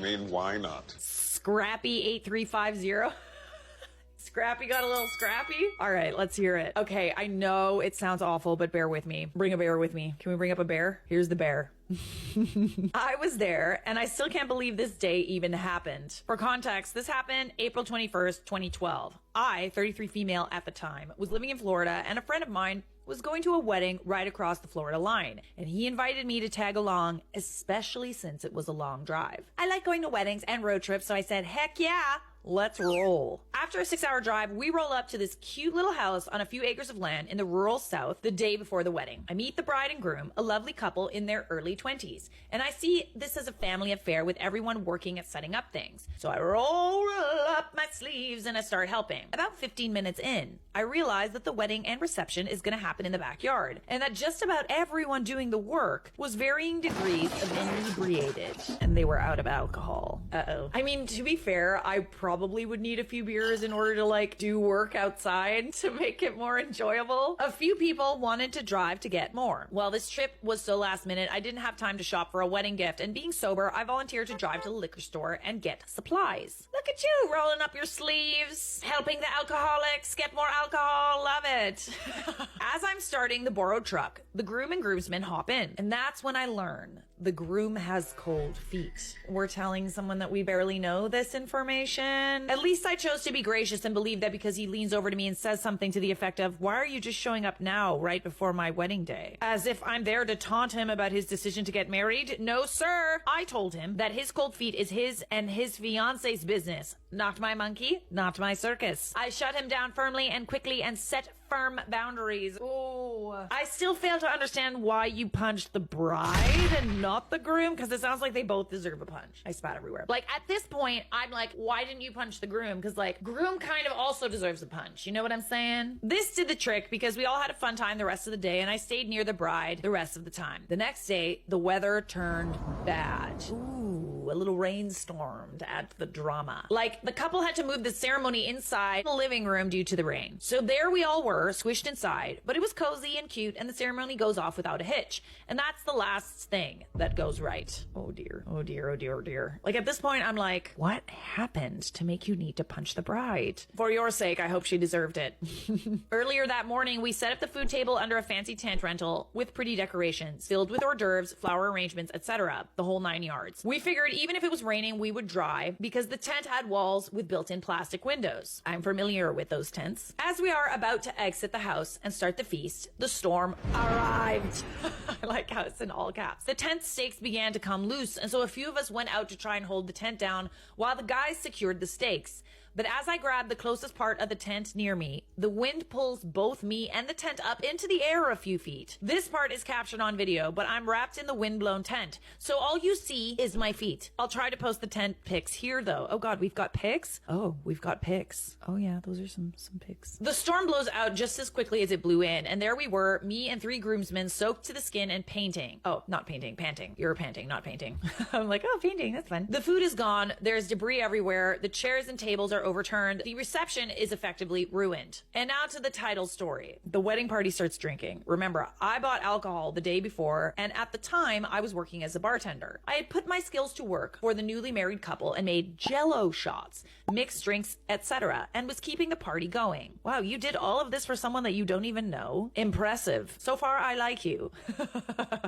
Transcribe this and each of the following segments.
mean, why not? Scrappy 8350. Scrappy got a little scrappy? All right, let's hear it. Okay, I know it sounds awful, but bear with me. Bring a bear with me. Can we bring up a bear? Here's the bear. I was there, and I still can't believe this day even happened. For context, this happened April 21st, 2012. I, 33 female at the time, was living in Florida, and a friend of mine was going to a wedding right across the Florida line, and he invited me to tag along, especially since it was a long drive. I like going to weddings and road trips, so I said, heck yeah, let's roll. After a 6-hour drive, we roll up to this cute little house on a few acres of land in the rural South the day before the wedding. I meet the bride and groom, a lovely couple in their early 20s, and I see this as a family affair with everyone working at setting up things. So I roll up my sleeves and I start helping. About 15 minutes in, I realize that the wedding and reception is going to happen in the backyard, and that just about everyone doing the work was varying degrees of inebriated, and they were out of alcohol. Uh-oh. I mean, to be fair, I probably would need a few beers in order to like do work outside to make it more enjoyable. A few people wanted to drive to get more. Well, this trip was so last minute, I didn't have time to shop for a wedding gift, and being sober, I volunteered to drive to the liquor store and get supplies. Look at you rolling up your sleeves, helping the alcoholics get more alcohol. Love it. As I'm starting the borrowed truck, the groom and groomsmen hop in, and that's when I learn the groom has cold feet. We're telling someone that we barely know this information. At least I chose to be gracious and believe that because he leans over to me and says something to the effect of, why are you just showing up now, right before my wedding day? As if I'm there to taunt him about his decision to get married. No, sir. I told him that his cold feet is his and his fiance's business. Not my monkey, not my circus. I shut him down firmly and quickly and set firm boundaries. Ooh. I still fail to understand why you punched the bride and not the groom, because it sounds like they both deserve a punch. I spat everywhere. Like, at this point, I'm like, why didn't you punch the groom? Because, like, groom kind of also deserves a punch. You know what I'm saying? This did the trick because we all had a fun time the rest of the day, and I stayed near the bride the rest of the time. The next day, the weather turned bad. Ooh, a little rainstorm to add to the drama. Like, the couple had to move the ceremony inside the living room due to the rain. So there we all were, squished inside, but it was cozy and cute, and the ceremony goes off without a hitch. And that's the last thing that goes right. Oh dear, oh dear, oh dear, oh dear. Like, at this point, I'm like, what happened to make you need to punch the bride? For your sake, I hope she deserved it. Earlier that morning, we set up the food table under a fancy tent rental with pretty decorations, filled with hors d'oeuvres, flower arrangements, etc. The whole 9 yards. We figured even if it was raining, we would dry because the tent had walls with built-in plastic windows. I'm familiar with those tents. As we are about to exit the house and start the feast, the storm arrived. I like how it's in all caps. The tent stakes began to come loose, and so a few of us went out to try and hold the tent down while the guys secured the stakes. But as I grabbed the closest part of the tent near me, the wind pulls both me and the tent up into the air a few feet. This part is captured on video, but I'm wrapped in the wind-blown tent, so all you see is my feet. I'll try to post the tent pics here, though. Oh god, we've got pics? Oh, we've got pics. Oh yeah, those are some pics. The storm blows out just as quickly as it blew in, and there we were, me and 3 groomsmen soaked to the skin and painting. Oh, not painting, panting. You're panting, not painting. I'm like, oh, painting, that's fun. The food is gone, there's debris everywhere, the chairs and tables are overturned, the reception is effectively ruined. And now to the title story. The wedding party starts drinking. Remember, I bought alcohol the day before, and at the time, I was working as a bartender. I had put my skills to work for the newly married couple and made Jell-O shots, mixed drinks, etc., and was keeping the party going. Wow, you did all of this for someone that you don't even know? Impressive. So far, I like you.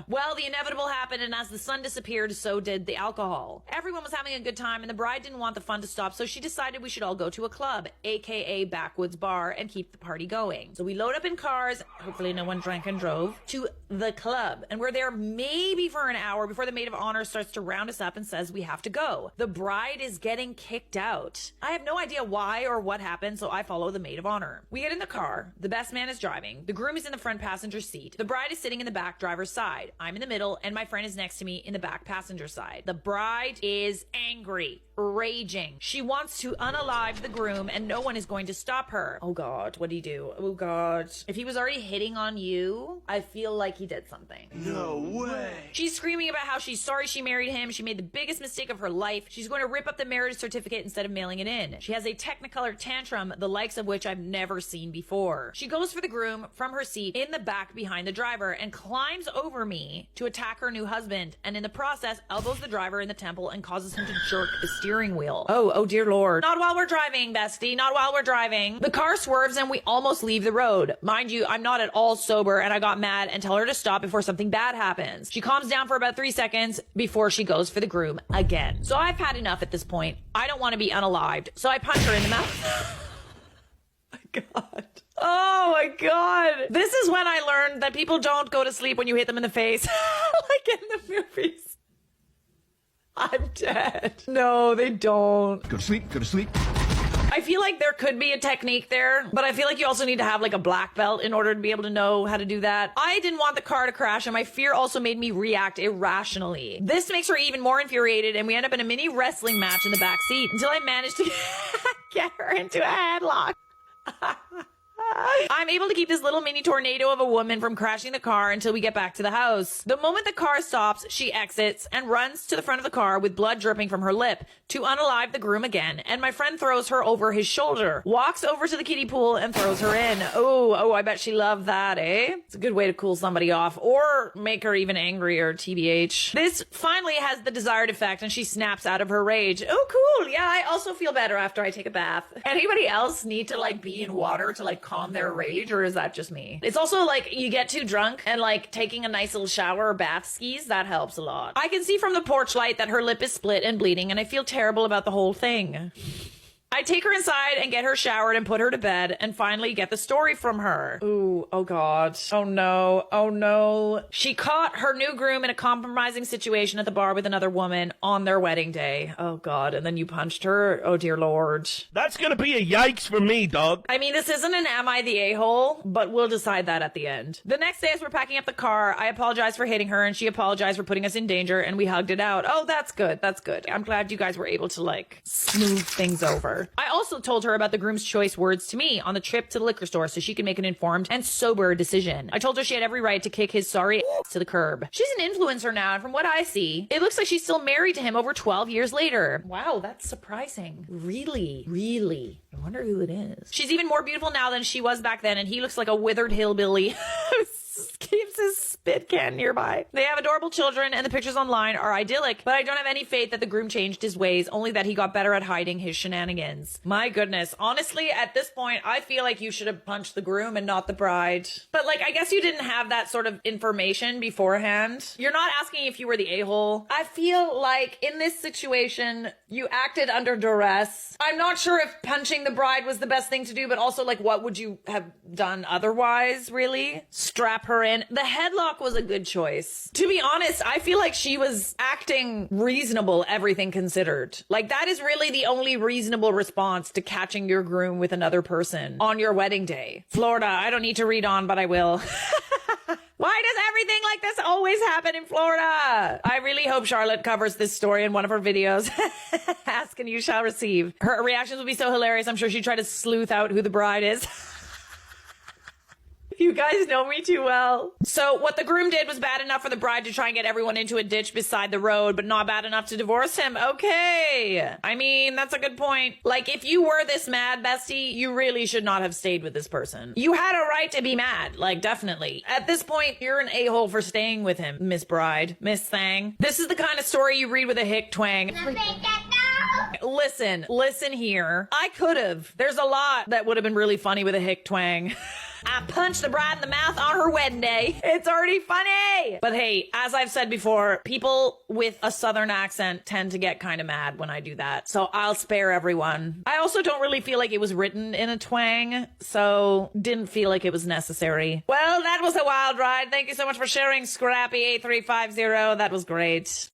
Well, the inevitable happened, and as the sun disappeared, so did the alcohol. Everyone was having a good time, and the bride didn't want the fun to stop, so she decided we should all go to a club, aka backwoods bar, and keep the party going. So we load up in cars, hopefully no one drank and drove, to the club, and we're there maybe for an hour before the maid of honor starts to round us up and says we have to go. The bride is getting kicked out. I have no idea why or what happened, so I follow the maid of honor. We get in the car, the best man is driving, the groom is in the front passenger seat, the bride is sitting in the back driver's side, I'm in the middle, and my friend is next to me in the back passenger side. The bride is angry, raging. She wants to unalive the groom, and no one is going to stop her. Oh god, what do you do? Oh god. If he was already hitting on you, I feel like he did something. No way. She's screaming about how she's sorry she married him. She made the biggest mistake of her life. She's going to rip up the marriage certificate instead of mailing it in. She has a technicolor tantrum, the likes of which I've never seen before. She goes for the groom from her seat in the back behind the driver and climbs over me to attack her new husband, and in the process elbows the driver in the temple and causes him to jerk the steering wheel. Oh dear Lord. Not while we're driving, bestie. Not while we're driving. The car swerves and we almost leave the road. Mind you, I'm not at all sober and I got mad and tell her to stop before something bad happens. She calms down for about 3 seconds before she goes for the groom again. So I've had enough at this point. I don't want to be unalived. So I punch her in the mouth. God. Oh my God. This is when I learned that people don't go to sleep when you hit them in the face. Like in the movies. I'm dead. No, they don't. Go to sleep, go to sleep. I feel like there could be a technique there, but I feel like you also need to have like a black belt in order to be able to know how to do that. I didn't want the car to crash, and my fear also made me react irrationally. This makes her even more infuriated, and we end up in a mini wrestling match in the back seat until I managed to get her into a headlock. I'm able to keep this little mini tornado of a woman from crashing the car until we get back to the house. The moment the car stops, she exits and runs to the front of the car with blood dripping from her lip to unalive the groom again, and my friend throws her over his shoulder, walks over to the kiddie pool and throws her in. Oh, I bet she loved that, eh? It's a good way to cool somebody off or make her even angrier, TBH. This finally has the desired effect and she snaps out of her rage. Oh, cool. Yeah, I also feel better after I take a bath. Anybody else need to like be in water to like calm their rage, or is that just me? It's also like you get too drunk and like taking a nice little shower or bath skis, that helps a lot. I can see from the porch light that her lip is split and bleeding, and I feel terrible about the whole thing. I take her inside and get her showered and put her to bed and finally get the story from her. Ooh, oh God. Oh no. Oh no. She caught her new groom in a compromising situation at the bar with another woman on their wedding day. Oh God. And then you punched her. Oh dear Lord. That's gonna be a yikes for me, dog. I mean, this isn't an am I the a-hole, but we'll decide that at the end. The next day as we're packing up the car, I apologized for hitting her and she apologized for putting us in danger and we hugged it out. Oh, that's good. That's good. I'm glad you guys were able to like smooth things over. I also told her about the groom's choice words to me on the trip to the liquor store so she could make an informed and sober decision. I told her she had every right to kick his sorry ass to the curb. She's an influencer now, and from what I see, it looks like she's still married to him over 12 years later. Wow, that's surprising. Really? Really? I wonder who it is. She's even more beautiful now than she was back then, and he looks like a withered hillbilly. Keeps his spit can nearby. They have adorable children and the pictures online are idyllic, but I don't have any faith that the groom changed his ways, only that he got better at hiding his shenanigans. My goodness. Honestly, at this point, I feel like you should have punched the groom and not the bride. But like, I guess you didn't have that sort of information beforehand. You're not asking if you were the a-hole. I feel like in this situation, you acted under duress. I'm not sure if punching the bride was the best thing to do, but also like, what would you have done otherwise, really? Strap her in. The headlock was a good choice. To be honest, I feel like she was acting reasonable, everything considered. Like, that is really the only reasonable response to catching your groom with another person on your wedding day. Florida, I don't need to read on, but I will. Why does everything like this always happen in Florida? I really hope Charlotte covers this story in one of her videos. Ask and you shall receive. Her reactions will be so hilarious. I'm sure she'd try to sleuth out who the bride is. You guys know me too well. So what the groom did was bad enough for the bride to try and get everyone into a ditch beside the road, but not bad enough to divorce him. Okay. I mean, that's a good point. Like, if you were this mad, bestie, you really should not have stayed with this person. You had a right to be mad. Like, definitely. At this point, you're an a-hole for staying with him, Miss Bride, Miss Thang. This is the kind of story you read with a hick twang. Listen here. I could have. There's a lot that would have been really funny with a hick twang. I punched the bride in the mouth on her wedding day. It's already funny. But hey, as I've said before, people with a southern accent tend to get kind of mad when I do that. So I'll spare everyone. I also don't really feel like it was written in a twang, so didn't feel like it was necessary. Well, that was a wild ride. Thank you so much for sharing, Scrappy8350. That was great.